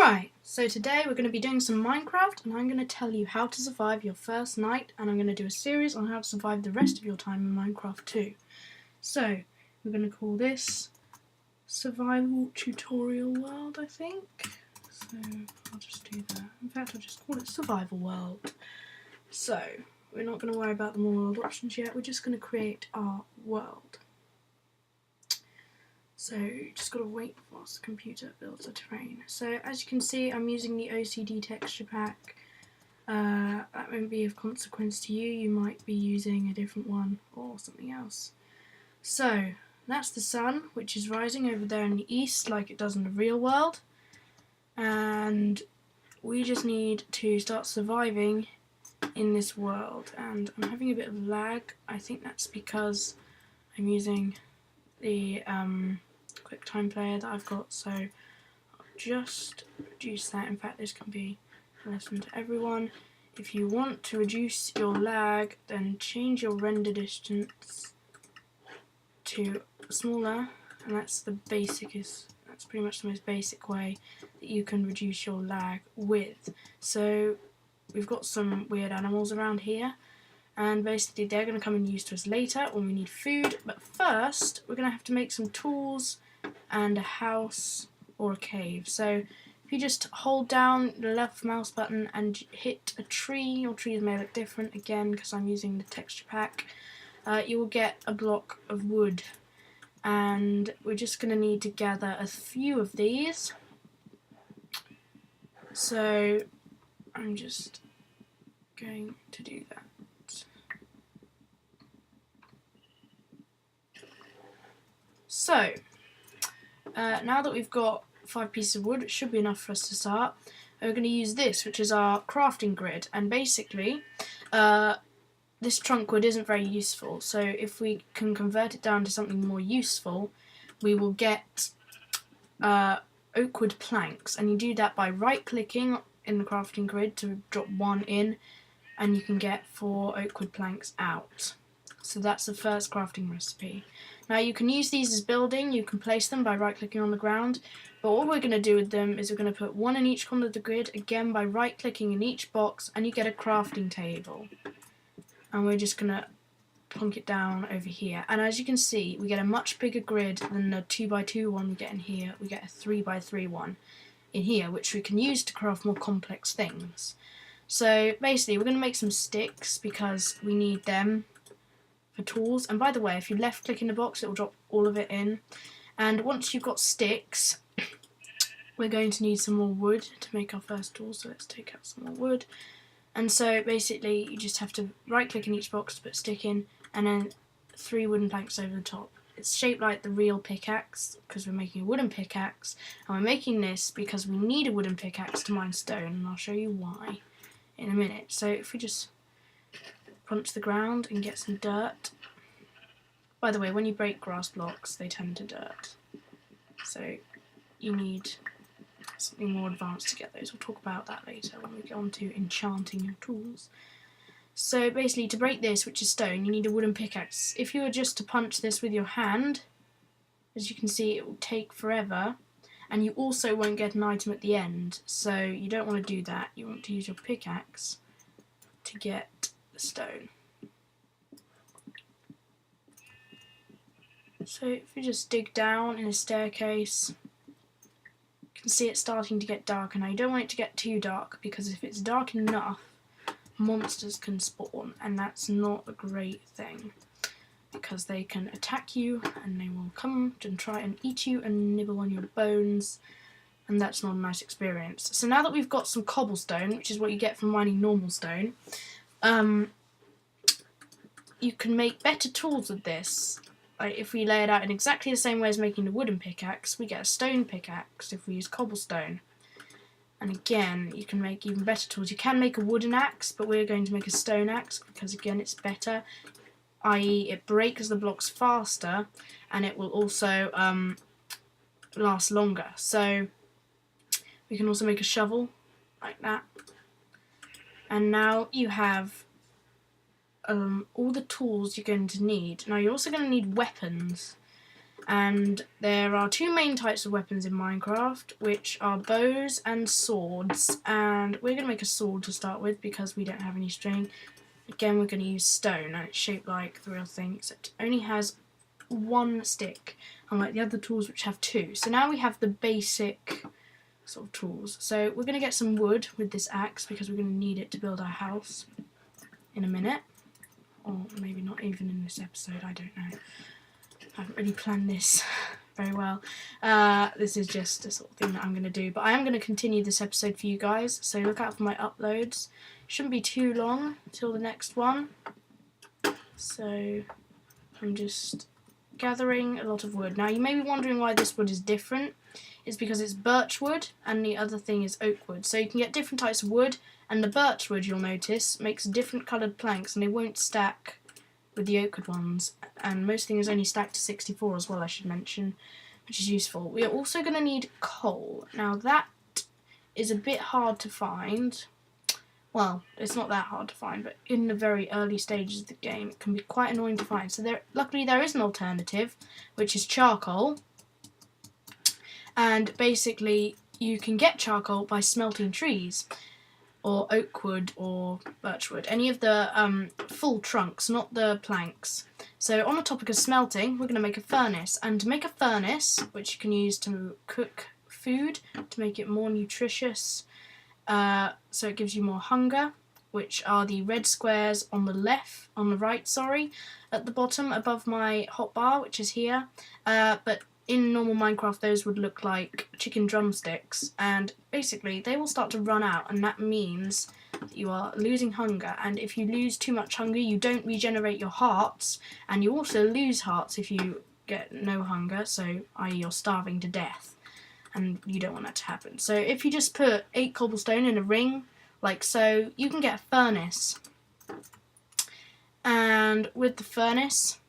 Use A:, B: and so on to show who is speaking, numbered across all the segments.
A: Alright, so today we're going to be doing some Minecraft, and I'm going to tell you how to survive your first night, and I'm going to do a series on how to survive the rest of your time in Minecraft too. So, we're going to call this Survival Tutorial World, I think. So, I'll just do that. In fact, I'll just call it Survival World. So, we're not going to worry about the more world options yet, we're just going to create our world. So you just got to wait whilst the computer builds the terrain. So as you can see, I'm using the OCD texture pack. That won't be of consequence to you. You might be using a different one or something else. So that's the sun, which is rising over there in the east like it does in the real world. And we just need to start surviving in this world. And I'm having a bit of lag. I think that's because I'm using the QuickTime player that I've got, so I'll just reduce that. In fact, this can be a lesson to everyone. If you want to reduce your lag, then change your render distance to smaller, and that's pretty much the most basic way that you can reduce your lag with. So we've got some weird animals around here, and basically they're going to come in use to us later when we need food, but first we're going to have to make some tools and a house or a cave. So if you just hold down the left mouse button and hit a tree, your trees may look different again because I'm using the texture pack, you will get a block of wood, and we're just going to need to gather a few of these. So I'm just going to do that. So, now that we've got 5 pieces of wood, it should be enough for us to start. We're going to use this, which is our crafting grid, and basically this trunk wood isn't very useful, so if we can convert it down to something more useful, we will get oak wood planks, and you do that by right clicking in the crafting grid to drop 1 in, and you can get 4 oak wood planks out. So that's the first crafting recipe. Now you can use these as building, you can place them by right clicking on the ground, but what we're going to do with them is we're going to put 1 in each corner of the grid, again by right clicking in each box, and you get a crafting table. And we're just going to plonk it down over here. And as you can see, we get a much bigger grid than the 2x2 one we get in here. We get a 3x3 one in here, which we can use to craft more complex things. So basically we're going to make some sticks because we need them for tools, and by the way, if you left click in the box, it will drop all of it in. And once you've got sticks, we're going to need some more wood to make our first tool, so let's take out some more wood. And so basically you just have to right click in each box to put a stick in, and then 3 wooden planks over the top. It's shaped like the real pickaxe because we're making a wooden pickaxe, and we're making this because we need a wooden pickaxe to mine stone, and I'll show you why in a minute. So if we just punch the ground and get some dirt. By the way, when you break grass blocks, they turn to dirt. So you need something more advanced to get those. We'll talk about that later when we get on to enchanting your tools. So basically, to break this, which is stone, you need a wooden pickaxe. If you were just to punch this with your hand, as you can see, it will take forever, and you also won't get an item at the end. So you don't want to do that. You want to use your pickaxe to get the stone. So if we just dig down in a staircase, you can see it's starting to get darker. Now you don't want it to get too dark, because if it's dark enough, monsters can spawn, and that's not a great thing because they can attack you and they will come and try and eat you and nibble on your bones, and that's not a nice experience. So now that we've got some cobblestone, which is what you get from mining normal stone, you can make better tools with this. Like if we lay it out in exactly the same way as making the wooden pickaxe, we get a stone pickaxe if we use cobblestone. And again, you can make even better tools. You can make a wooden axe, but we're going to make a stone axe because again it's better, i.e. it breaks the blocks faster, and it will also last longer. So we can also make a shovel like that. And now you have all the tools you're going to need. Now you're also going to need weapons. And there are two main types of weapons in Minecraft, which are bows and swords. And we're going to make a sword to start with because we don't have any string. Again, we're going to use stone, and it's shaped like the real thing, except it only has one stick, unlike the other tools which have two. So now we have the basic sort of tools. So we're going to get some wood with this axe because we're going to need it to build our house in a minute. Or maybe not even in this episode, I don't know. I haven't really planned this very well. This is just a sort of thing that I'm going to do. But I am going to continue this episode for you guys. So look out for my uploads. Shouldn't be too long till the next one. So I'm just gathering a lot of wood. Now you may be wondering why this wood is different. It's because it's birch wood and the other thing is oak wood. So you can get different types of wood, and the birch wood, you'll notice, makes different coloured planks and they won't stack with the oak wood ones, and most things only stack to 64 as well, I should mention, which is useful. We are also going to need coal. Now that is a bit hard to find. Well, it's not that hard to find, but in the very early stages of the game it can be quite annoying to find. So luckily there is an alternative, which is charcoal. And basically you can get charcoal by smelting trees, or oak wood or birch wood, any of the full trunks, not the planks. So on the topic of smelting, we're going to make a furnace, and to make a furnace, which you can use to cook food, to make it more nutritious, so it gives you more hunger, which are the red squares on the right, at the bottom above my hotbar, which is here, but in normal Minecraft those would look like chicken drumsticks, and basically they will start to run out, and that means that you are losing hunger, and if you lose too much hunger you don't regenerate your hearts, and you also lose hearts if you get no hunger, so i.e. you're starving to death, and you don't want that to happen. So if you just put 8 cobblestone in a ring like so, you can get a furnace. And with the furnace,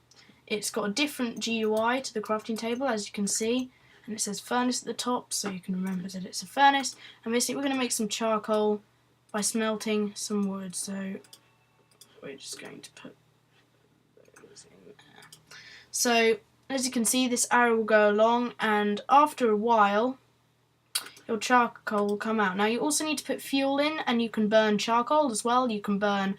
A: it's got a different GUI to the crafting table, as you can see, and it says furnace at the top, so you can remember that it's a furnace. And basically we're going to make some charcoal by smelting some wood, so we're just going to put those in there. So as you can see, this arrow will go along, and after a while your charcoal will come out. Now you also need to put fuel in, and you can burn charcoal as well. You can burn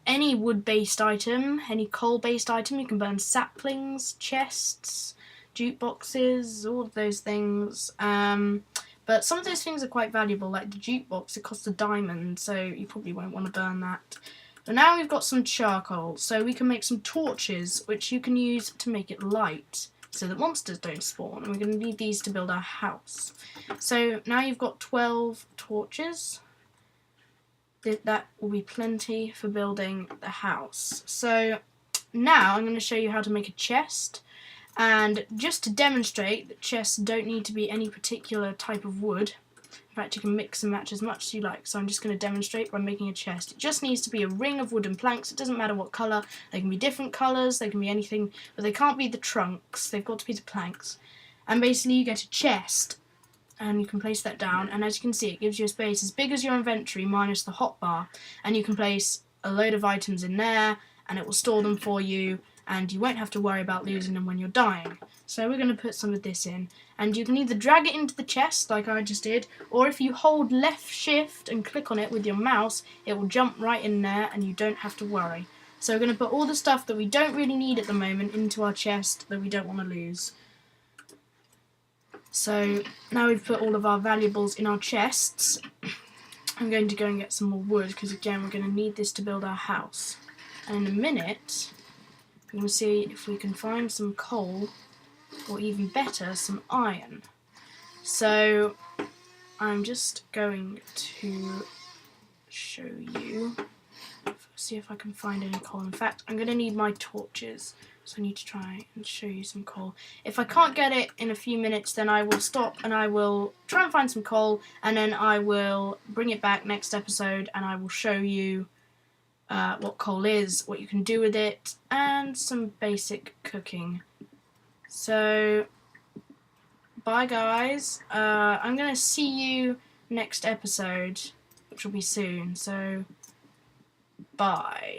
A: any wood-based item, any coal-based item. You can burn saplings, chests, jukeboxes, all of those things. But some of those things are quite valuable, like the jukebox, it costs a diamond, so you probably won't want to burn that. But now we've got some charcoal, so we can make some torches, which you can use to make it light, so that monsters don't spawn, and we're going to need these to build our house. So now you've got 12 torches. That will be plenty for building the house. So now I'm going to show you how to make a chest, and just to demonstrate that chests don't need to be any particular type of wood. In fact, you can mix and match as much as you like, so I'm just going to demonstrate by making a chest. It just needs to be a ring of wooden planks. It doesn't matter what colour. They can be different colours, they can be anything, but they can't be the trunks, they've got to be the planks. And basically you get a chest, and you can place that down, and as you can see it gives you a space as big as your inventory minus the hotbar, and you can place a load of items in there and it will store them for you, and you won't have to worry about losing them when you're dying. So we're going to put some of this in, and you can either drag it into the chest like I just did, or if you hold left shift and click on it with your mouse, it will jump right in there and you don't have to worry. So we're going to put all the stuff that we don't really need at the moment into our chest that we don't want to lose. So now we've put all of our valuables in our chests, I'm going to go and get some more wood, because again we're going to need this to build our house. And in a minute we're going to see if we can find some coal, or even better, some iron. So I'm just going to show you, see if I can find any coal. In fact, I'm going to need my torches, so I need to try and show you some coal. If I can't get it in a few minutes, then I will stop and I will try and find some coal, and then I will bring it back next episode and I will show you what coal is, what you can do with it, and some basic cooking. So bye guys, I'm going to see you next episode, which will be soon, so bye.